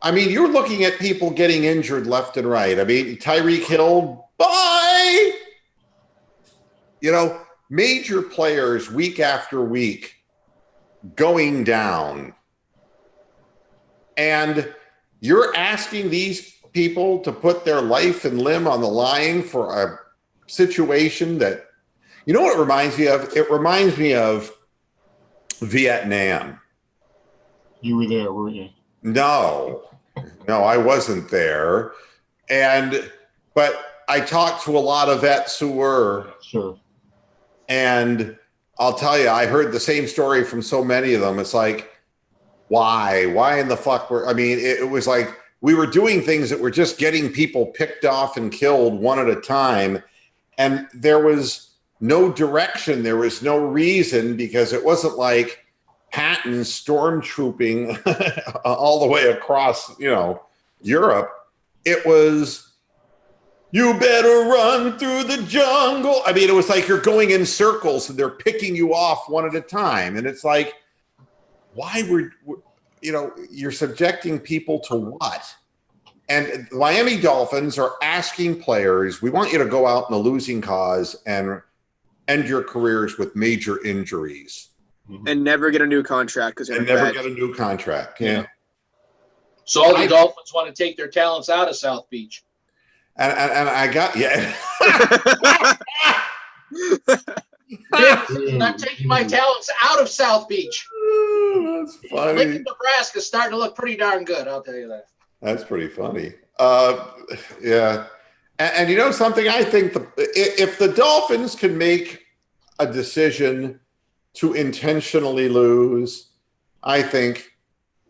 I mean, you're looking at people getting injured left and right. I mean, Tyreek Hill, bye! You know, major players week after week going down. And you're asking these people to put their life and limb on the line for a situation that, you know what it reminds me of? It reminds me of Vietnam. You were there, weren't you? No, I wasn't there. But I talked to a lot of vets who were. Sure. And I'll tell you, I heard the same story from so many of them. It's like, why in the fuck were, I mean, it was like we were doing things that were just getting people picked off and killed one at a time. And there was no direction. There was no reason, because it wasn't like Patton stormtrooping all the way across, you know, Europe. It was, you better run through the jungle. I mean, it was like you're going in circles and they're picking you off one at a time. And it's like, why you know, you're subjecting people to what? And the Miami Dolphins are asking players, we want you to go out in a losing cause and end your careers with major injuries. And never get a new contract. And never get a new contract. Yeah. So all the Dolphins want to take their talents out of South Beach. And I got, yeah. I'm taking my talents out of South Beach. That's funny. Lincoln, Nebraska's starting to look pretty darn good, I'll tell you that. That's pretty funny. Yeah. And you know something? I think if the Dolphins can make a decision to intentionally lose, I think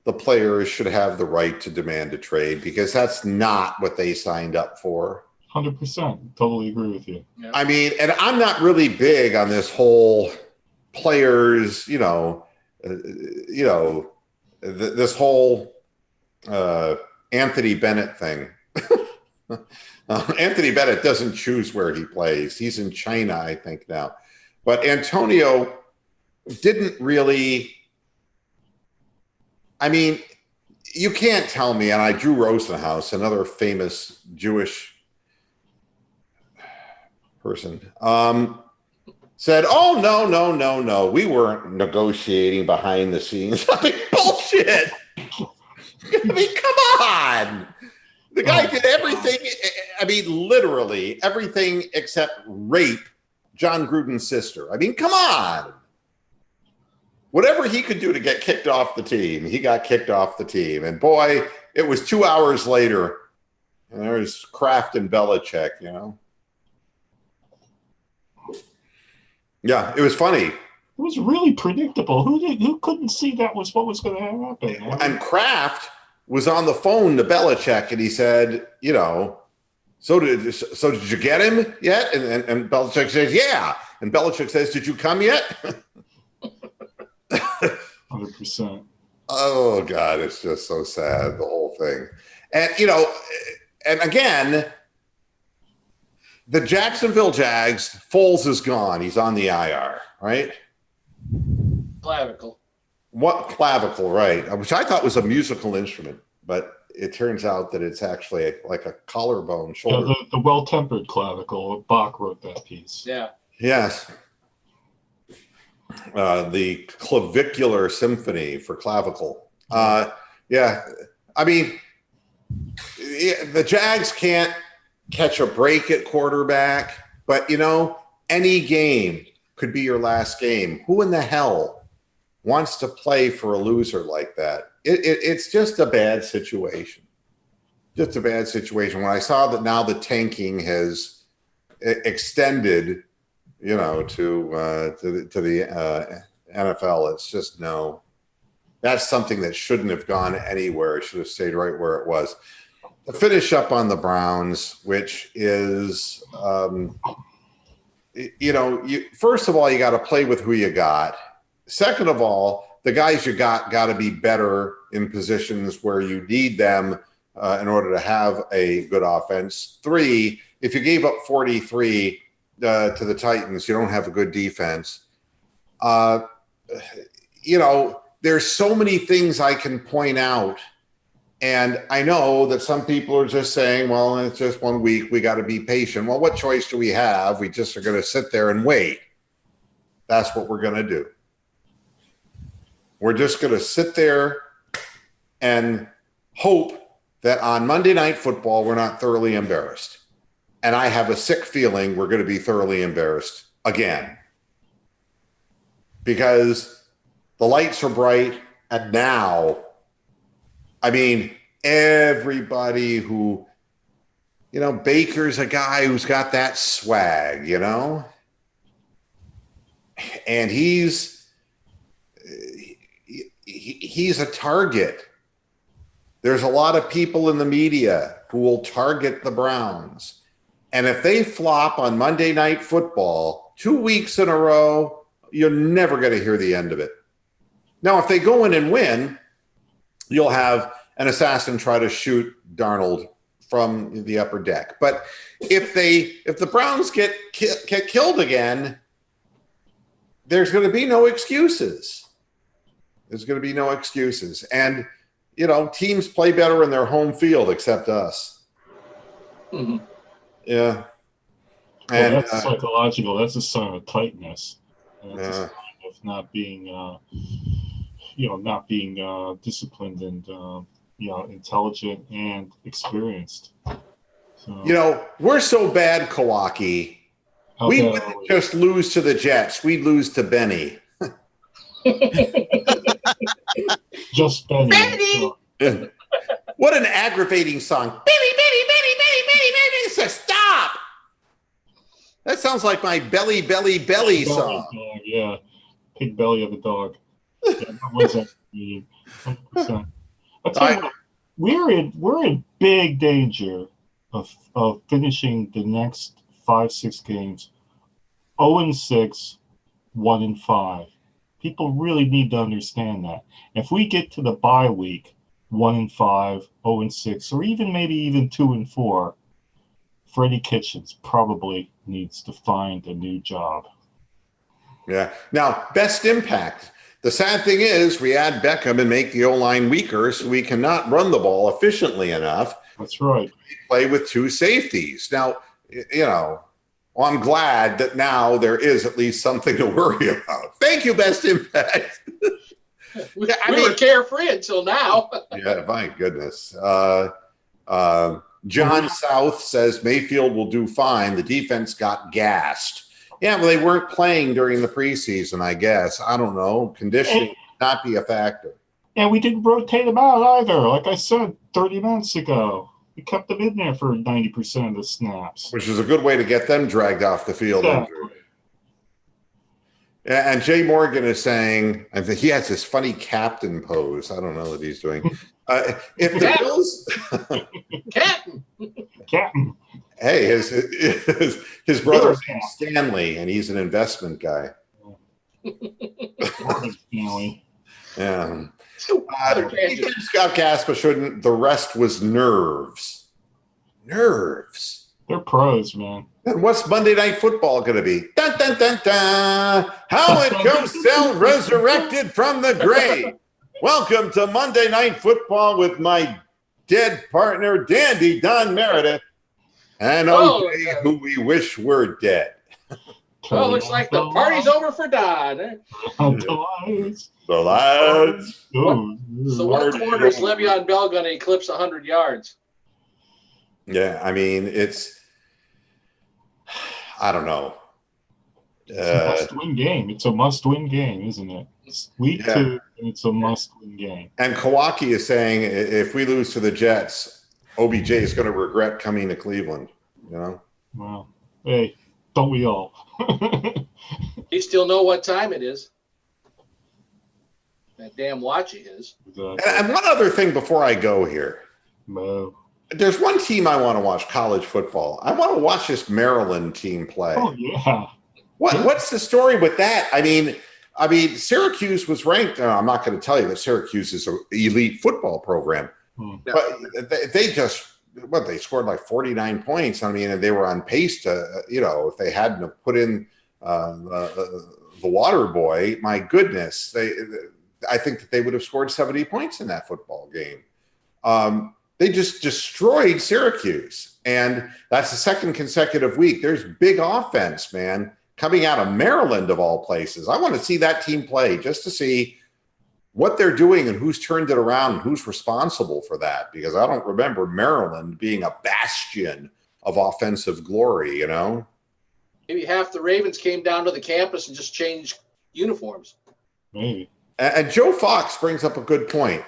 the players should have the right to demand a trade, because that's not what they signed up for. 100%. Totally agree with you. Yeah. I mean, and I'm not really big on this whole players, this whole Anthony Bennett thing. Anthony Bennett doesn't choose where he plays. He's in China, I think, now. But Antonio didn't really, I mean, you can't tell me, and Drew Rosenhaus, another famous Jewish person, said, oh, no, we weren't negotiating behind the scenes. I mean, bullshit. I mean, come on. The guy did everything, I mean, literally everything except rape John Gruden's sister. I mean, come on. Whatever he could do to get kicked off the team, he got kicked off the team. And boy, it was 2 hours later, and there's Kraft and Belichick, you know. Yeah, it was funny. It was really predictable. Who couldn't see that was what was going to happen? Man? And Kraft was on the phone to Belichick, and he said, you know, so did you get him yet? And Belichick says, yeah. And Belichick says, did you come yet? 100%. Oh, God, it's just so sad, the whole thing. And, you know, and again, the Jacksonville Jags, Foles is gone. He's on the IR, right? Clavicle. What clavicle, right? Which I thought was a musical instrument, but it turns out that it's actually like a collarbone shoulder. Yeah, the well-tempered clavicle. Bach wrote that piece. Yeah. Yes. The clavicular symphony for clavicle. Yeah. I mean, the Jags can't catch a break at quarterback, but, you know, any game could be your last game. Who in the hell wants to play for a loser like that? It's just a bad situation. Just a bad situation. When I saw that now the tanking has extended, you know, to the NFL, it's just no. That's something that shouldn't have gone anywhere. It should have stayed right where it was. To finish up on the Browns, which is, you know, first of all, you got to play with who you got. Second of all, the guys you got to be better in positions where you need them in order to have a good offense. 3, if you gave up 43 to the Titans, you don't have a good defense. You know, there's so many things I can point out. And I know that some people are just saying, well, it's just 1 week. We got to be patient. Well, what choice do we have? We just are going to sit there and wait. That's what we're going to do. We're just going to sit there and hope that on Monday Night Football, we're not thoroughly embarrassed. And I have a sick feeling we're going to be thoroughly embarrassed again. Because the lights are bright, and now, I mean, everybody who, you know, Baker's a guy who's got that swag, you know? And he's a target. There's a lot of people in the media who will target the Browns. And if they flop on Monday Night Football 2 weeks in a row, you're never going to hear the end of it. Now, if they go in and win, you'll have an assassin try to shoot Darnold from the upper deck. But if the Browns get killed again, there's going to be no excuses. There's going to be no excuses. And, you know, teams play better in their home field except us. Mm-hmm. Yeah. And that's psychological. That's a sign of tightness. That's a sign of not being, not being disciplined and, intelligent and experienced. So, you know, we're so bad, Kawaki. We wouldn't just lose to the Jets. We'd lose to Benny. Just Benny. What an aggravating song. Benny, Benny, Benny, Benny, Benny, Benny. So stop. That sounds like my belly, belly, belly song. Dog, yeah. Pig belly of the dog. Yeah, that was actually 100%. I'll tell you what, we're in big danger of finishing the next 5-6 games 0-6, 1-5. People really need to understand that. If we get to the bye week 1-5, 0-6, or even 2-4, Freddie Kitchens probably needs to find a new job. Yeah. Now, best impact. The sad thing is we add Beckham and make the O-line weaker, so we cannot run the ball efficiently enough. That's right. We play with 2 safeties. Now, you know, well, I'm glad that now there is at least something to worry about. Thank you, Best Impact. We were carefree until now. Yeah, my goodness. John South says Mayfield will do fine. The defense got gassed. Yeah, well, they weren't playing during the preseason, I guess. I don't know. Conditioning would not be a factor. And we didn't rotate them out either. Like I said 30 minutes ago, we kept them in there for 90% of the snaps. Which is a good way to get them dragged off the field. Exactly. And Jay Morgan is saying, I think he has this funny captain pose. I don't know what he's doing. If the Bills, Captain. Hey, his brother's name's Stanley, and he's an investment guy. Stanley. Yeah. Scott Caspa shouldn't. The rest was nerves. Nerves. They're pros, man. And what's Monday Night Football going to be? Dun, dun, dun, dun. Howard Cosell resurrected from the grave. Welcome to Monday Night Football with my dead partner, Dandy Don Meredith, and OJ, who we wish were dead. Well, looks like the party's over for Don. Eh? The lights. So what quarter is Le'Veon Bell going to eclipse 100 yards? Yeah, I mean, I don't know. It's a must-win game. It's a must-win game, isn't it? It's week 2, and it's a must-win game. And Kawaki is saying if we lose to the Jets, OBJ is going to regret coming to Cleveland. You know? Well, hey, don't we all? You still know what time it is. That damn watch he is. Exactly. And one other thing before I go here. No. There's one team I want to watch college football. I want to watch this Maryland team play. Oh, yeah. What's the story with that? I mean, Syracuse was ranked. I'm not going to tell you that Syracuse is an elite football program, but they just they scored like 49 points. I mean, and they were on pace to, if they hadn't have put in the water boy, my goodness, I think that they would have scored 70 points in that football game. They just destroyed Syracuse, and that's the second consecutive week. There's big offense, man, coming out of Maryland of all places. I want to see that team play just to see what they're doing and who's turned it around and who's responsible for that, because I don't remember Maryland being a bastion of offensive glory, Maybe half the Ravens came down to the campus and just changed uniforms. Maybe. And Joe Fox brings up a good point.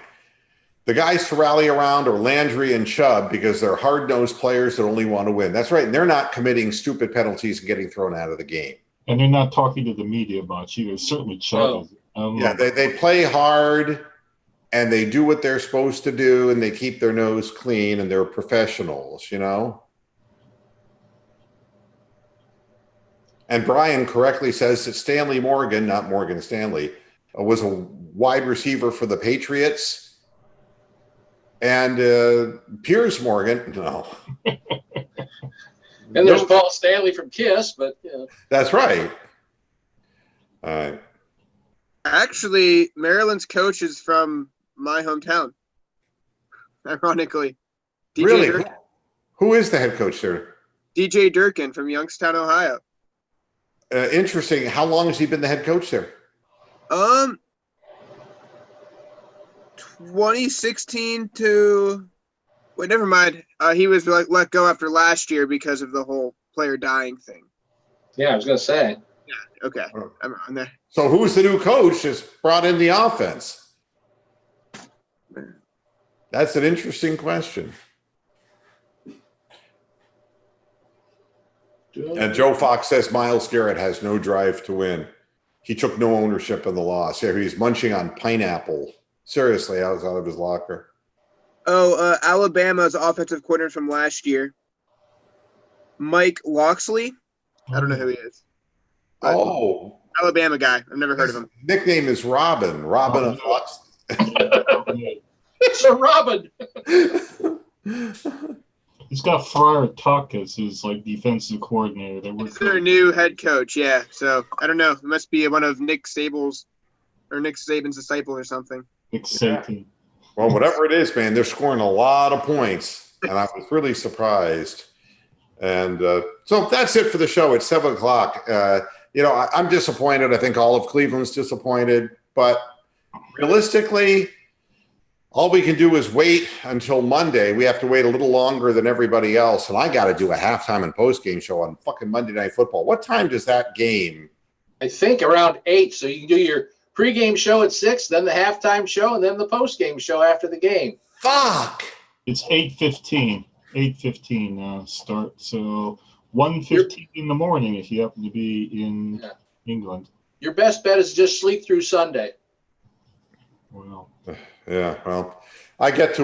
The guys to rally around are Landry and Chubb because they're hard-nosed players that only want to win. That's right. And they're not committing stupid penalties and getting thrown out of the game. And they're not talking to the media much either. Certainly Chubb. Yeah, they play hard, and they do what they're supposed to do, and they keep their nose clean, and they're professionals, And Brian correctly says that Stanley Morgan, not Morgan Stanley, was a wide receiver for the Patriots. And Piers Morgan, no. And there's Paul Stanley from KISS, but That's right. All right. Actually, Maryland's coach is from my hometown. Ironically. DJ Really? Durkin. Who is the head coach there? DJ Durkin from Youngstown, Ohio. Interesting. How long has he been the head coach there? 2016 to never mind. He was let go after last year because of the whole player dying thing. Yeah, I was gonna say. Yeah, okay. I'm on there. So who's the new coach that's brought in the offense? That's an interesting question. And Joe Fox says Myles Garrett has no drive to win. He took no ownership in the loss. Yeah, he's munching on pineapple. Seriously, I was out of his locker. Oh, Alabama's offensive coordinator from last year, Mike Locksley. I don't know who he is. Oh. Alabama guy. I've never heard of him. Nickname is Robin. Robin of Locksley. Sir Robin. He's got Friar Tuck as his defensive coordinator. He's their new head coach, yeah. So I don't know. It must be one of Nick Saban's disciple or something. Nick Saban. Well, whatever it is, man, they're scoring a lot of points, and I was really surprised. And so that's it for the show. It's 7:00. I'm disappointed. I think all of Cleveland's disappointed, but realistically, All we can do is wait until Monday. We have to wait a little longer than everybody else. And I got to do a halftime and postgame show on fucking Monday Night Football. What time does that game? I think around 8. So you can do your pregame show at 6, then the halftime show, and then the postgame show after the game. Fuck. It's 8:15. 8:15 start. So 1:15 in the morning if you happen to be in England. Your best bet is just sleep through Sunday. Well. Yeah, well, I get to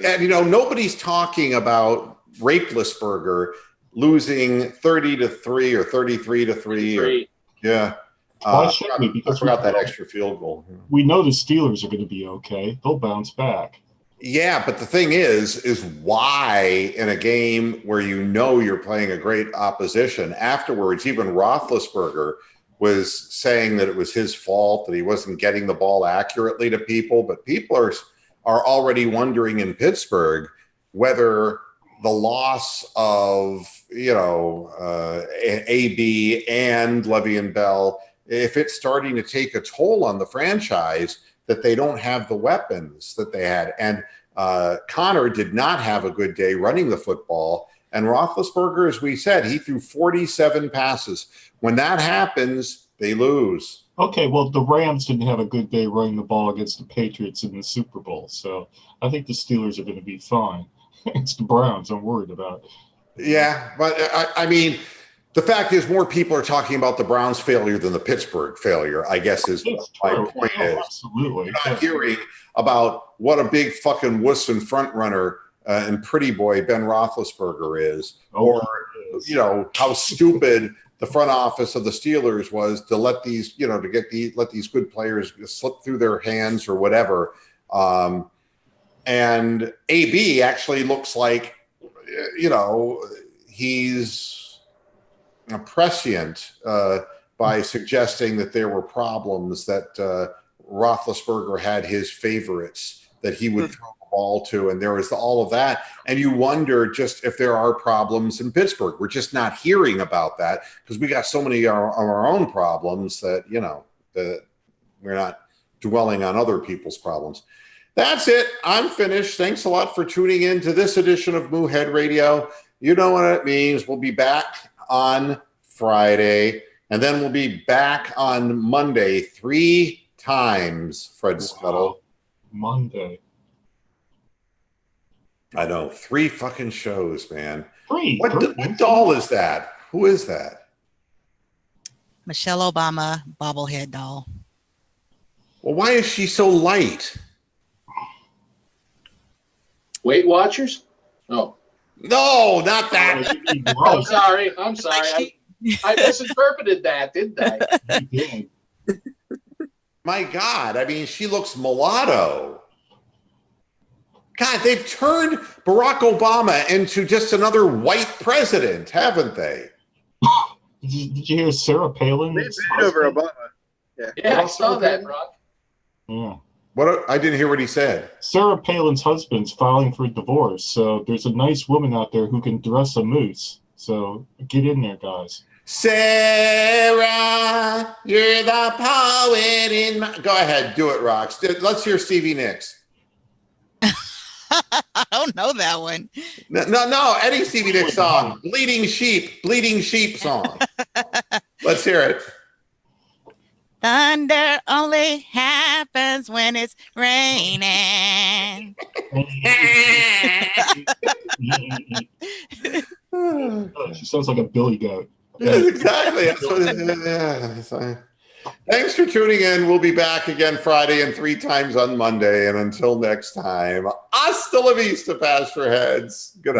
and you know, nobody's talking about Rapelessberger losing 30-3 or 33-3. Yeah. Why should we? Because I forgot that extra field goal. We know the Steelers are going to be okay. They'll bounce back. Yeah, but the thing is why in a game where you know you're playing a great opposition, afterwards, even Roethlisberger was saying that it was his fault, that he wasn't getting the ball accurately to people. But people are already wondering in Pittsburgh whether the loss of, you know, AB and Le'Veon Bell, if it's starting to take a toll on the franchise, that they don't have the weapons that they had. And Connor did not have a good day running the football. And Roethlisberger, as we said, he threw 47 passes. When that happens, they lose. Okay, well, the Rams didn't have a good day running the ball against the Patriots in the Super Bowl. So I think the Steelers are going to be fine. It's the Browns I'm worried about. Yeah, but I mean, the fact is more people are talking about the Browns' failure than the Pittsburgh failure, I guess is what my point is. Absolutely. You're not hearing about what a big fucking wuss and front runner and pretty boy Ben Roethlisberger is, or you know how stupid the front office of the Steelers was to let these, you know, to let these good players slip through their hands or whatever. And AB actually looks like, you know, he's prescient by suggesting that there were problems, that Roethlisberger had his favorites that he would throw the ball to, and there was all of that. And you wonder just if there are problems in Pittsburgh. We're just not hearing about that because we got so many of our own problems that, you know, that we're not dwelling on other people's problems. That's it. I'm finished. Thanks a lot for tuning in to this edition of Moohead Radio. You know what it means. We'll be back on Friday, and then we'll be back on Monday 3 times, Fred Scuttle. Monday. I know. 3 fucking shows, man. 3. What doll is that? Who is that? Michelle Obama bobblehead doll. Well, why is she so light? Weight Watchers? Oh. No, not that. I'm sorry. I misinterpreted that, didn't I? My God. I mean, she looks mulatto. God, they've turned Barack Obama into just another white president, haven't they? Did you hear Sarah Palin? They did over Obama. Yeah, I saw that, Brock. Yeah. What? I didn't hear what he said. Sarah Palin's husband's filing for divorce, so there's a nice woman out there who can dress a moose. So get in there, guys. Sarah, you're the poet in my... Go ahead, do it, Rox. Let's hear Stevie Nicks. I don't know that one. No, any Stevie Nicks song. Bleeding Sheep song. Let's hear it. Thunder only happens when it's raining. She sounds like a billy goat. Yes, exactly. That's what it is. Yeah. Thanks for tuning in. We'll be back again Friday and 3 times on Monday. And until next time, hasta la vista, Pastor Heads. Good night.